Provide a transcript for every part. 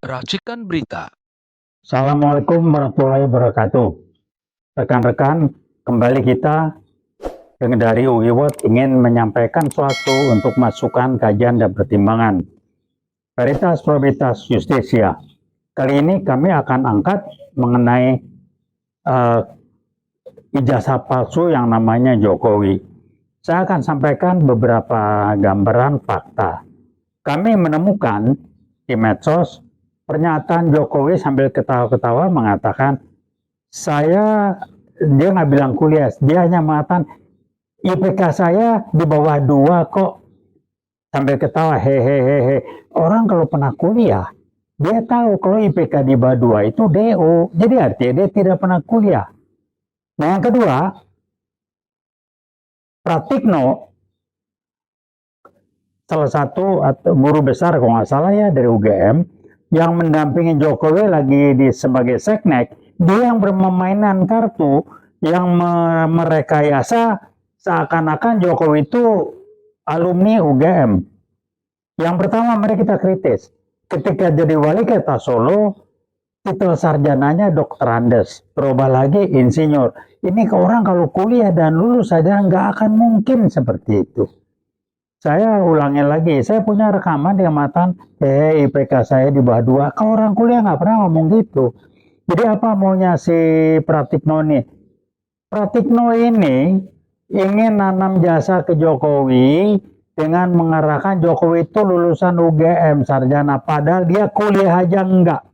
Racikan berita. Assalamualaikum warahmatullahi wabarakatuh. Rekan-rekan, kembali kita dari UIWOT ingin menyampaikan suatu untuk masukan, kajian, dan pertimbangan. Veritas Probitas Justisia. Kali ini kami akan angkat mengenai ijazah palsu yang namanya Jokowi. Saya akan sampaikan beberapa gambaran fakta. Kami menemukan di medsos pernyataan Jokowi sambil ketawa-ketawa mengatakan, dia nggak bilang kuliah, dia hanya mengatakan IPK saya di bawah 2 kok, sambil ketawa hehehe. Orang kalau pernah kuliah, dia tahu kalau IPK di bawah 2 itu DO, jadi artinya dia tidak pernah kuliah. Nah yang kedua, Pratikno, salah satu guru besar kalau nggak salah ya dari UGM, yang mendampingi Jokowi lagi sebagai seknek, dia yang bermainan kartu, yang merekayasa seakan-akan Jokowi itu alumni UGM. Yang pertama mari kita kritis, ketika jadi wali kota Solo, titel sarjananya Dr. Andes, berubah lagi insinyur. Ini ke orang kalau kuliah dan lulus saja nggak akan mungkin seperti itu. Saya ulangi lagi, saya punya rekaman yang mengatakan, IPK saya di bawah 2. Kalau orang kuliah nggak pernah ngomong gitu. Jadi apa maunya si Pratikno nih? Pratikno ini ingin nanam jasa ke Jokowi dengan mengarahkan Jokowi itu lulusan UGM, sarjana. Padahal dia kuliah aja enggak.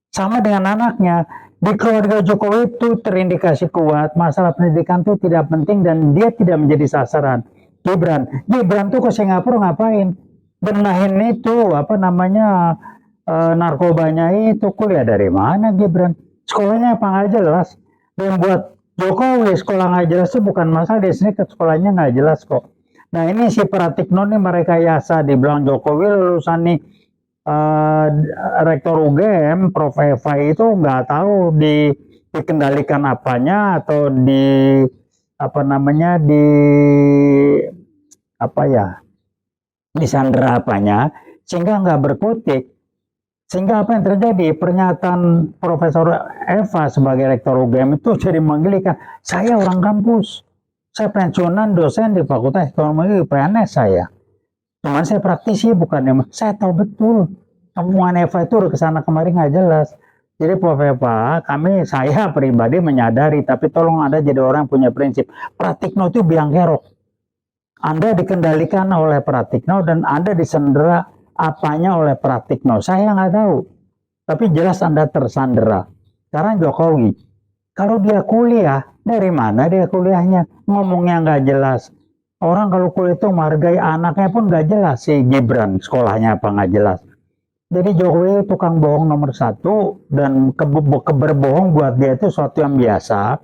Sama dengan anaknya. Di keluarga Jokowi itu terindikasi kuat, masalah pendidikan itu tidak penting dan dia tidak menjadi sasaran. Gibran tuh ke Singapura ngapain? Benahin itu narkobanya itu. Kuliah dari mana Gibran? Sekolahnya apa nggak jelas? Dan buat Jokowi sekolah nggak jelas itu bukan masalah, di sini ke sekolahnya nggak jelas kok. Nah ini si Pratikno nih merekayasa, dibilang Jokowi lulusan nih rektor UGM, Prof. Eva itu nggak tahu dikendalikan apanya atau disandera apanya, sehingga nggak berkutik. Sehingga apa yang terjadi? Pernyataan Profesor Eva sebagai rektor UGM itu jadi menggelikan. Saya orang kampus, saya pensiunan dosen di Fakultas Ekonomi PNS saya. Cuman saya praktisi bukan saya tahu betul. Omongan Eva itu kesana kemari nggak jelas. Jadi Prof. Eva, saya pribadi menyadari, tapi tolong Anda jadi orang punya prinsip. Pratikno itu biang kerok. Anda dikendalikan oleh Pratikno dan Anda disandera apanya oleh Pratikno. Saya nggak tahu, tapi jelas Anda tersandera. Sekarang Jokowi, kalau dia kuliah, dari mana dia kuliahnya? Ngomongnya nggak jelas. Orang kalau kuliah itu menghargai anaknya pun nggak jelas. Si Gibran sekolahnya apa nggak jelas. Jadi Jokowi tukang bohong nomor 1, dan berbohong buat dia itu sesuatu yang biasa,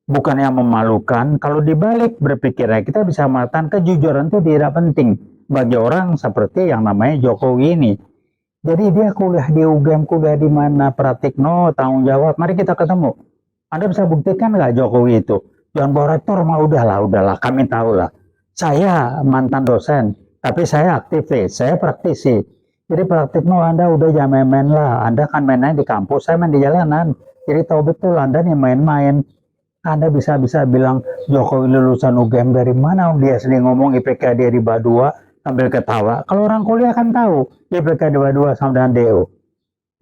bukan yang memalukan. Kalau dibalik berpikirnya, kita bisa mengatakan kejujuran itu tidak penting bagi orang seperti yang namanya Jokowi ini. Jadi dia kuliah di UGM, kuliah di mana? Pratikno tanggung jawab. Mari kita ketemu. Anda bisa buktikan nggak Jokowi itu? Jangan bawa rektor mah udahlah, kami tahu lah. Saya mantan dosen, tapi saya aktivis, saya praktisi. Jadi Pratikno Anda udah jangan main-main lah. Anda kan mainnya di kampus, saya main di jalanan. Jadi tahu betul Anda nih main-main. Anda bisa bilang Jokowi lulusan UGM dari mana? Dia sendiri ngomong IPK dia di bawah 2 sambil ketawa. Kalau orang kuliah kan tahu IPK di bawah 2 sama dengan DO.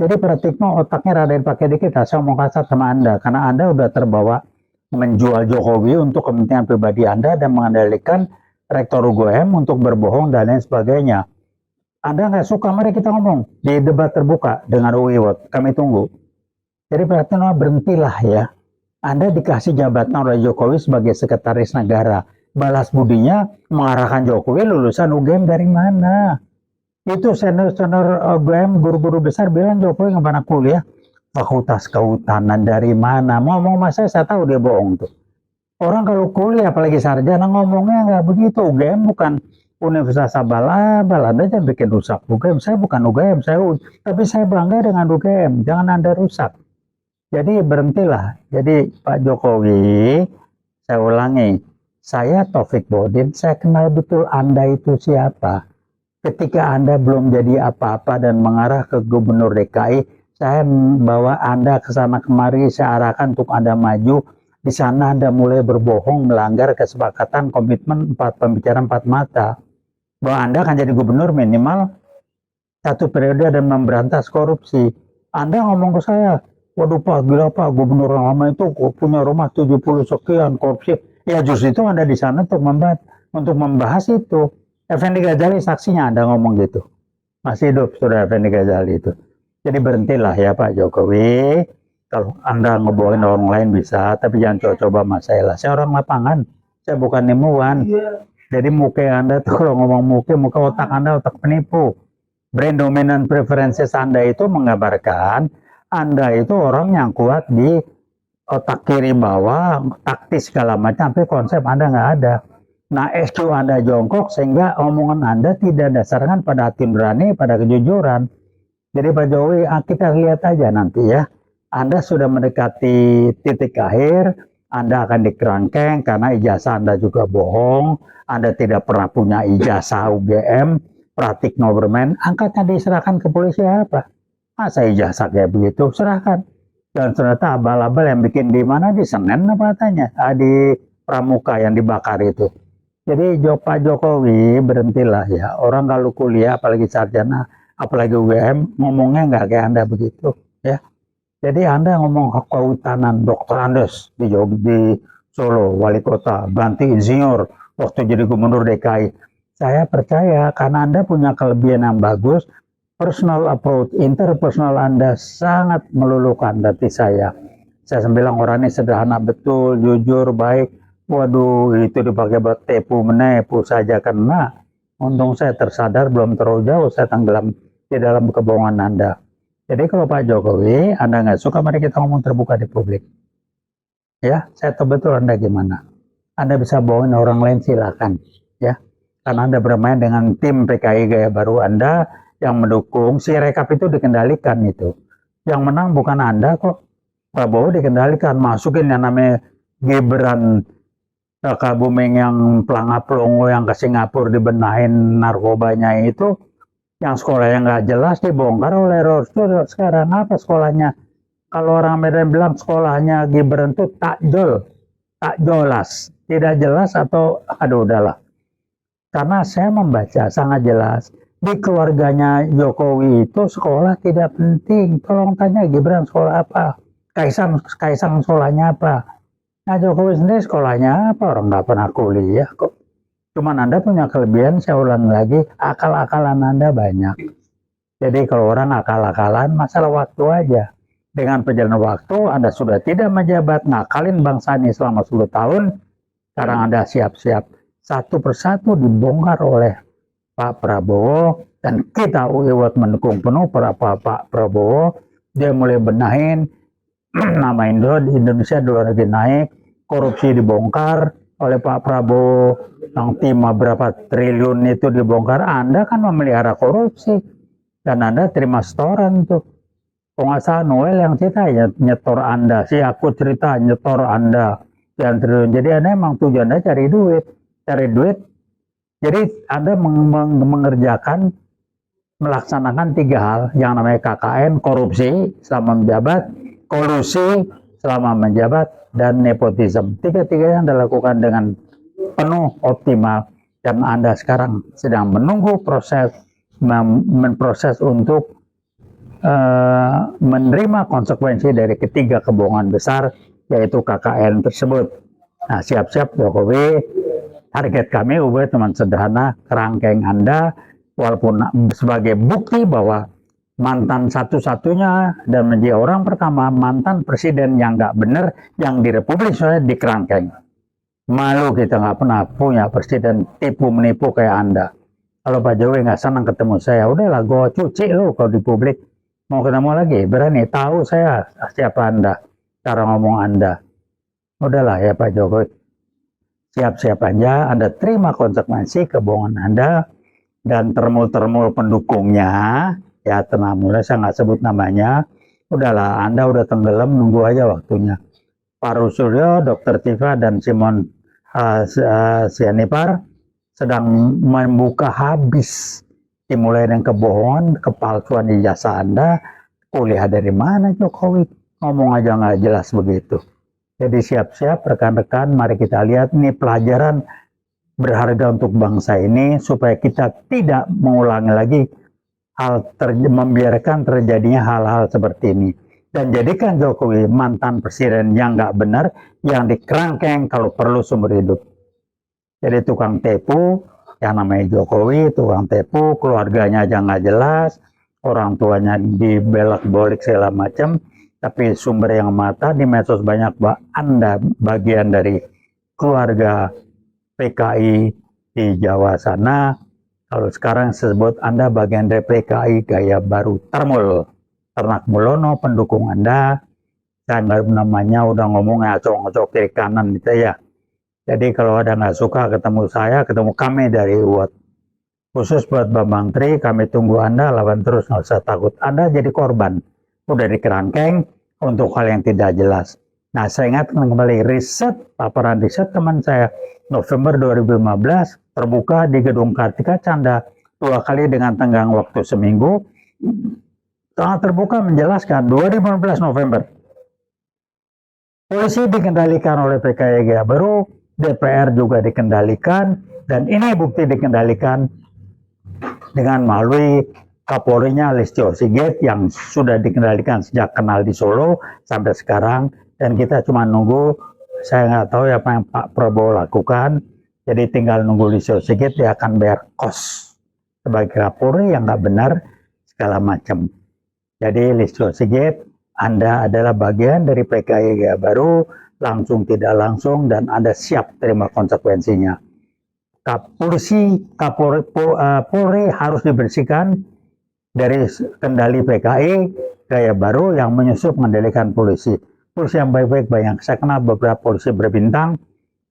Jadi Pratikno otaknya rada pakai dikit. Saya mau kasar sama Anda karena Anda udah terbawa menjual Jokowi untuk kepentingan pribadi Anda dan mengendalikan rektor UGM untuk berbohong dan lain sebagainya. Anda nggak suka, mari kita ngomong di debat terbuka dengan UIWOT. Kami tunggu. Jadi Pratikno berhentilah ya. Anda dikasih jabatan oleh Jokowi sebagai sekretaris negara. Balas budinya mengarahkan Jokowi lulusan UGM dari mana? Itu senior-senior UGM, guru-guru besar bilang Jokowi nggak pernah kuliah. Fakultas Kehutanan dari mana? Ngomong sama saya tahu dia bohong tuh. Orang kalau kuliah apalagi sarjana ngomongnya nggak begitu. UGM bukan Universitas abal-abal. Anda jangan bikin rusak UGM. Saya bukan UGM, tapi saya bangga dengan UGM. Jangan Anda rusak. Jadi berhentilah. Jadi Pak Jokowi, saya ulangi, saya Taufik Bodin, saya kenal betul Anda itu siapa. ketika Anda belum jadi apa-apa dan mengarah ke gubernur DKI, saya bawa Anda ke sana kemari, saya arahkan untuk Anda maju. Di sana Anda mulai berbohong, melanggar kesepakatan komitmen pembicaraan empat mata, bahwa Anda akan jadi gubernur minimal 1 periode dan memberantas korupsi. Anda ngomong ke saya, waduh Pak, gila Pak, gubernur lama itu punya rumah 70 sekian, korupsi. Ya justru itu Anda di sana untuk membahas itu. Effendi Ghazali saksinya Anda ngomong gitu. Masih hidup Saudara Effendi Ghazali itu. Jadi berhentilah ya Pak Jokowi. Kalau Anda ngebohongin orang lain bisa, tapi jangan coba-coba mas saya lah. Saya orang lapangan, saya bukan ilmuwan. Jadi muka Anda tuh kalau ngomong muka otak Anda otak penipu. Brain dominant preferences Anda itu menggambarkan Anda itu orang yang kuat di otak kiri bawah, taktis segala macam, tapi konsep Anda nggak ada. Nah, SQ Anda jongkok sehingga omongan Anda tidak dasarkan pada hati nurani, pada kejujuran. Jadi Pak Jokowi, kita lihat aja nanti ya. Anda sudah mendekati titik akhir, Anda akan dikerangkeng karena ijazah Anda juga bohong, Anda tidak pernah punya ijazah UGM, praktik Noberman, angkatnya diserahkan ke polisi apa? Masa ijazah kayak begitu, serahkan. Dan ternyata abal-abal yang bikin di mana, di Senen apa katanya, di Pramuka yang dibakar itu. Jadi Pak Jokowi berhentilah ya, orang kalau kuliah apalagi sarjana, apalagi UGM, ngomongnya nggak kayak Anda begitu ya. Jadi Anda ngomong kehutanan Dr. Andes di Solo, wali kota, ganti insinyur waktu jadi gubernur DKI. Saya percaya karena Anda punya kelebihan yang bagus, personal approach, interpersonal Anda sangat meluluhkan hati saya. Saya bilang orang ini sederhana betul, jujur, baik. Waduh, itu dipakai buat tepu menepu saja karena untung saya tersadar belum terlalu jauh saya tenggelam di dalam kebohongan Anda. Jadi kalau Pak Jokowi, Anda nggak suka, mari kita ngomong terbuka di publik. Ya, saya tahu betul Anda gimana. Anda bisa bohongin orang lain silakan, ya. Karena Anda bermain dengan tim PKI Gaya Baru Anda yang mendukung, si rekap itu dikendalikan itu. Yang menang bukan Anda kok. Prabowo dikendalikan, masukin yang namanya Gibran Raka Buming yang pelangap-pelongo yang ke Singapura dibenahin narkobanya itu, yang sekolahnya nggak jelas dibongkar oleh Rorstur. Sekarang apa sekolahnya? Kalau orang Medan bilang sekolahnya Gibran itu tak jelas, tidak jelas atau aduh udahlah. Karena saya membaca sangat jelas di keluarganya Jokowi itu sekolah tidak penting. Tolong tanya Gibran sekolah apa, Kaisang sekolahnya apa. Nah Jokowi sendiri sekolahnya apa, orang nggak pernah kuliah kok. Cuman Anda punya kelebihan, saya ulang lagi, akal-akalan Anda banyak. Jadi kalau orang akal-akalan, masalah waktu aja. Dengan perjalanan waktu, Anda sudah tidak menjabat, ngakalin bangsa ini selama 10 tahun, sekarang Anda siap-siap. Satu persatu dibongkar oleh Pak Prabowo, dan kita UIWAT mendukung penuh Pak Prabowo. Dia mulai benahin, nama Indonesia di luar negeri naik, korupsi dibongkar oleh Pak Prabowo, yang timah berapa triliun itu dibongkar. Anda kan memelihara korupsi dan Anda terima setoran tuh. Kalau nggak salah Noel yang cerita ya nyetor Anda, si aku cerita nyetor Anda yang triliun. Jadi Anda emang tujuan Anda cari duit. Jadi Anda mengerjakan, melaksanakan 3 hal yang namanya KKN, korupsi selama menjabat, kolusi selama menjabat, dan nepotisme. 3-tiganya Anda lakukan dengan penuh optimal, dan Anda sekarang sedang menunggu proses untuk menerima konsekuensi dari ketiga kebohongan besar, yaitu KKN tersebut. Nah, siap-siap Jokowi, target kami ubah teman sederhana, kerangkeng Anda, walaupun sebagai bukti bahwa mantan satu-satunya dan menjadi orang pertama mantan presiden yang nggak benar yang di Republik Indonesia dikerangkeng. Malu kita nggak pernah punya presiden tipu menipu kayak Anda. Kalau Pak Jokowi nggak senang ketemu saya, udahlah gue cuci lo kalau di publik. Mau ketemu lagi, berani tahu saya siapa Anda, cara ngomong Anda. Udahlah ya Pak Jokowi, siap-siap aja Anda terima konsekuensi kebohongan Anda, dan termul-termul pendukungnya, ya tenang, mulai saya nggak sebut namanya, udahlah Anda udah tenggelam, nunggu aja waktunya. Pak Rusuryo, Dr. Tifa, dan Simon Sianipar sedang membuka habis dimulai dengan kebohongan, kepalsuan ijazah Anda, kuliah dari mana Jokowi? Ngomong aja nggak jelas begitu. Jadi siap-siap rekan-rekan, mari kita lihat ini pelajaran berharga untuk bangsa ini supaya kita tidak mengulangi lagi membiarkan terjadinya hal-hal seperti ini. Dan jadikan Jokowi mantan presiden yang nggak benar, yang dikerangkeng kalau perlu seumur hidup. Jadi tukang tipu, yang namanya Jokowi, tukang tipu, keluarganya aja nggak jelas, orang tuanya dibelak-balik segala macam, tapi sumber yang mata di medsos banyak, Anda bagian dari keluarga PKI di Jawa sana. Kalau sekarang sebut Anda bagian dari PKI gaya baru Termul, Ternak Mulono, pendukung Anda. Saya nggak namanya udah ngomong ngacok-ngacok kiri kanan gitu ya. Jadi kalau ada nggak suka ketemu saya, ketemu kami dari UOT. Khusus buat Bambang Tri, kami tunggu Anda, lawan terus, nggak usah takut. Anda jadi korban. Udah dikerangkeng untuk hal yang tidak jelas. Nah, saya ingatkan kembali riset, paparan riset teman saya, November 2015, terbuka di Gedung Kartika Canda, 2 kali dengan tenggang waktu seminggu. Sangat terbuka menjelaskan, 2015 November. Polisi dikendalikan oleh PKI Gaya Baru, DPR juga dikendalikan, dan ini bukti dikendalikan dengan melalui Kapolrinya Listio Sigit yang sudah dikendalikan sejak kenal di Solo sampai sekarang, dan kita cuma nunggu. Saya nggak tahu apa yang Pak Prabowo lakukan, jadi tinggal nunggu Listio Sigit, dia akan bayar kos sebagai Kapolri yang nggak benar segala macam. Jadi Listio Sigit, Anda adalah bagian dari PKI Gaya Baru, langsung tidak langsung, dan Anda siap terima konsekuensinya. Polri harus dibersihkan dari kendali PKI Gaya Baru yang menyusup mengendalikan polisi. Polisi yang baik-baik banyak. Saya kenal beberapa polisi berbintang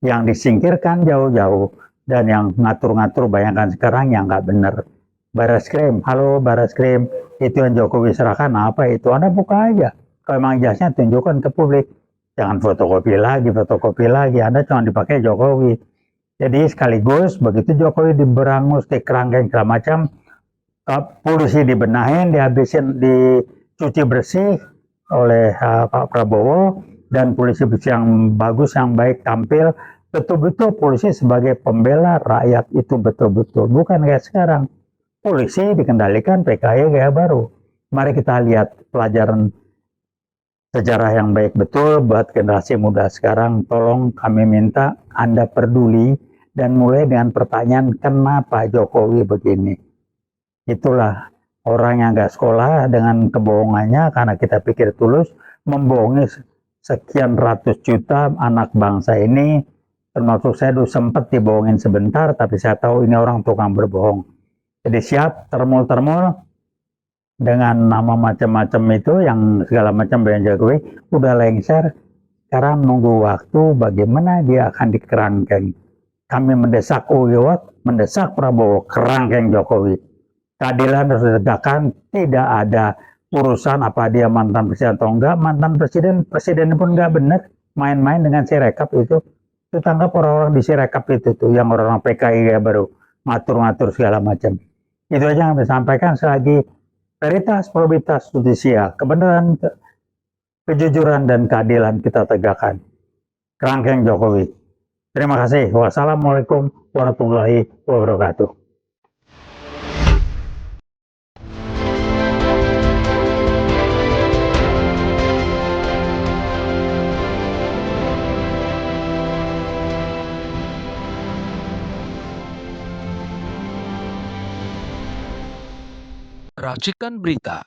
yang disingkirkan jauh-jauh, dan yang ngatur-ngatur bayangkan sekarang yang nggak benar. Barreskrim, halo Barreskrim, itu yang Jokowi serahkan apa itu? Anda buka aja. Kalau memang jasnya tunjukkan ke publik. Jangan fotokopi lagi. Anda cuma dipakai Jokowi. Jadi sekaligus begitu Jokowi diberangus, dikerangkeng segala macam, polisi dibenahin, dihabisin, dicuci bersih oleh Pak Prabowo, dan polisi yang bagus, yang baik tampil, betul-betul polisi sebagai pembela rakyat itu betul-betul, bukan kayak sekarang. Polisi dikendalikan PKI Gaya Baru. Mari kita lihat pelajaran sejarah yang baik betul buat generasi muda sekarang. Tolong kami minta Anda peduli dan mulai dengan pertanyaan kenapa Jokowi begini. Itulah orang yang nggak sekolah dengan kebohongannya, karena kita pikir tulus, membohongi sekian ratus juta anak bangsa ini, termasuk saya dulu sempat dibohongin sebentar, tapi saya tahu ini orang tukang berbohong. Jadi siap termul-termul dengan nama macam-macam itu, yang segala macam brand Jokowi, udah lengser. Sekarang nunggu waktu bagaimana dia akan dikerangkeng. Kami mendesak UOT, mendesak Prabowo, kerangkeng Jokowi. Keadilan harus ditegakkan, tidak ada urusan apa dia mantan presiden atau enggak. Mantan presiden pun enggak benar, main-main dengan Sirekap itu. Itu tangkap orang-orang di Sirekap itu tuh, yang orang-orang PKI Gaya Baru, ngatur-ngatur segala macam. Itu aja yang disampaikan. Selagi veritas, probabilitas, justisia, kebenaran, kejujuran, dan keadilan kita tegakkan. Kerangkeng Jokowi. Terima kasih. Wassalamualaikum warahmatullahi wabarakatuh. Racikan Berita